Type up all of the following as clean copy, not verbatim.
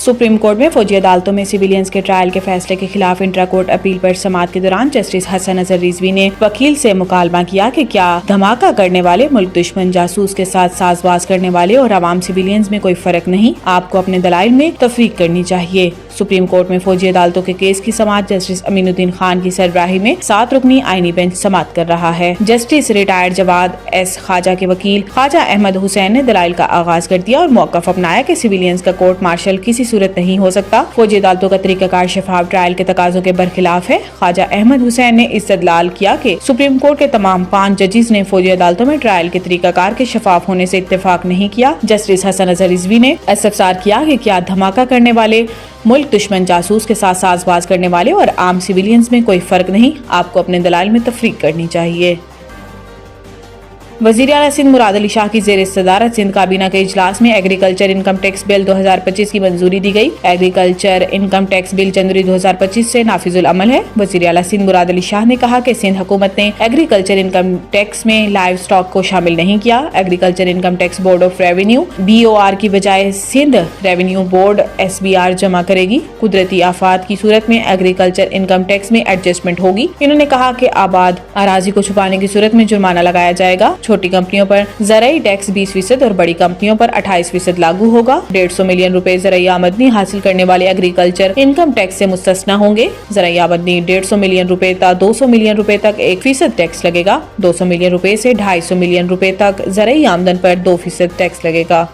Supreme court में फौजी अदालतों में सिविलियंस के ट्रायल के फैसले के खिलाफ इंट्रा कोर्ट अपील पर समाअत के दौरान जस्टिस हसन अजहर रिजवी ने वकील से मुकालमा किया कि क्या धमाका करने वाले, मुल्क दुश्मन जासूस के साथ साजबाज करने वाले और आवाम सिविलियंस में कोई फर्क नहीं, आपको अपने दलाइल में तफरीक करनी चाहिए। सुप्रीम कोर्ट में फौजी अदालतों के केस की समाअत जस्टिस अमीनुद्दीन खान की सरबराही में 7 रुकनी आईनी बेंच समाअत कर रहा है। जस्टिस रिटायर्ड जवाद एस खाजा के वकील ख्वाजा अहमद हुसैन ने दलाइल का आगाज कर दिया और मौकफ अपनाया कि सिविलियंस का कोर्ट मार्शल किसी सूरत नहीं हो सकता। फौजी अदालतों का तरीकाकार शफाफ ट्रायल के तकाजों के बरखिलाफ है। ख्वाजा अहमद हुसैन ने इस्तदलाल किया कि सुप्रीम कोर्ट के तमाम 5 जजेस ने फौजी अदालतों में ट्रायल के तरीकाकार के शफाफ होने से इत्तेफाक नहीं किया। जस्टिस हसन अजहर रिजवी ने इस्तफसार किया कि क्या धमाका करने वाले, मुल्क दुश्मन जासूस के साथ साजबाज करने वाले और आम सिविलियंस में कोई फर्क नहीं, आपको अपने दलाइल में तफरीक करनी चाहिए। वज़ीर आला सिंध मुराद अली शाह की ज़ेर सदारत सिंध काबीना के इजलास में एग्रीकल्चर इनकम टैक्स बिल 2025 की मंजूरी दी गई। एग्रीकल्चर इनकम टैक्स बिल जनवरी 2025 से नाफिजुल अमल है। वज़ीर आला सिंध मुराद अली शाह ने कहा कि सिंध हुकूमत ने एग्रीकल्चर इनकम टैक्स में लाइव स्टॉक को शामिल नहीं किया। Agriculture income tax board of revenue BOR की बजाय सिंध रेवेन्यू बोर्ड SBR जमा करेगी। कुदरती आफात की सूरत में एग्रीकल्चर इनकम टैक्स में एडजस्टमेंट होगी। इन्होंने कहा कि आबाद अराजी को छुपाने की सूरत में जुर्माना लगाया जाएगा। छोटी कंपनियों पर ज़राई टैक्स 20% और बड़ी कंपनियों पर 28% लागू होगा। 150 मिलियन रुपए ज़राई आमदनी हासिल करने वाले एग्रीकल्चर इनकम टैक्स से मुस्तस्ना होंगे। ज़राई आमदनी 150 मिलियन रुपए तक 200 मिलियन रुपए तक 1% टैक्स लगेगा। 200 मिलियन रुपए से 250 मिलियन रुपए तक ज़राई आमदन पर 2% टैक्स लगेगा।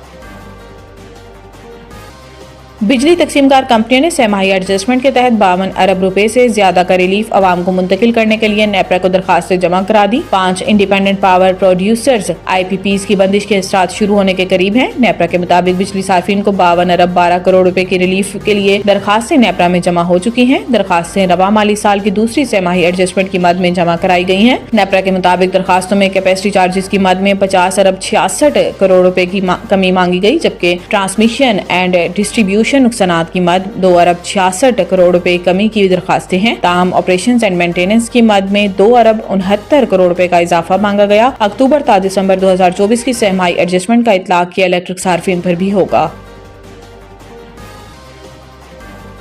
बिजली तकसीमकार कंपनियों ने सहमाही एडजस्टमेंट के तहत 52 अरब रुपए से ज्यादा का रिलीफ अवाम को मुंतकिल करने के लिए नेपरा को दरखास्तें जमा करा दी। 5 इंडिपेंडेंट पावर प्रोड्यूसर्स IPPs की बंदिश के असरात शुरू होने के करीब हैं। नेपरा के मुताबिक बिजली सार्फिन को 52 अरब 12 करोड़ रुपए की रिलीफ के लिए दरखास्तें नेपरा में जमा हो चुकी हैं। दरखास्तें रवा माली साल की दूसरी सहमाही एडजस्टमेंट की मद में जमा कराई गई हैं। नेपरा के मुताबिक दरखास्तों में कैपेसिटी चार्जेस की मद में 50 अरब 66 करोड़ रुपए की कमी मांगी गई, जबकि ट्रांसमिशन एंड डिस्ट्रीब्यूशन नुकसानात की मद 2 अरब 66 करोड़ रुपए कमी की दरखास्तें हैं। ताहम ऑपरेशंस एंड मेंटेनेंस की मद में 2 अरब 69 करोड़ रुपए का इजाफा मांगा गया। अक्टूबर ta दिसंबर 2024 की सहमाही एडजस्टमेंट का इतलाक किया इलेक्ट्रिक सार्फिन पर भी होगा।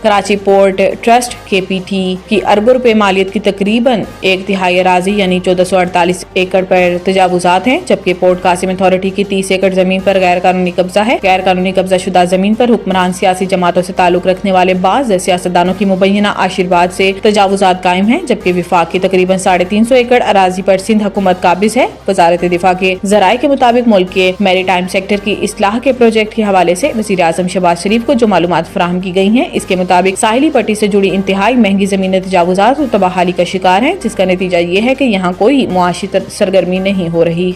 कराची पोर्ट ट्रस्ट KPT की अरबों रुपए मालियत की तकरीबन 1/3 अराजी यानी 1448 एकड़ पर तजावुजात हैं, जबकि पोर्ट कासिम अथॉरिटी की 30 एकड़ जमीन पर गैर कानूनी कब्जा है। गैर कानूनी कब्जा शुदा जमीन पर हुक्मरान सियासी जमातों से ताल्लुक रखने वाले बाज़ सियासतदानों की मुबैना आशीर्वाद से तजावुजात कायम है, जबकि विफाक की तकरीबन 350 एकड़ अराजी पर सिंध हुकूमत काबिज है। वजारत दिफा के ज़राए के मुताबिक मुल्क के मैरीटाइम सेक्टर की इस्लाह के प्रोजेक्ट के हवाले से वज़ीर आज़म शहबाज शरीफ को जो मालूमात फराहम की गई हैं, इसके मुताबिक साहिली पट्टी से जुड़ी इंतहाई महंगी जमीनें तजावुजात और तबाहाली का शिकार हैं, जिसका नतीजा ये है कि यहाँ कोई मुआशी सरगर्मी नहीं हो रही।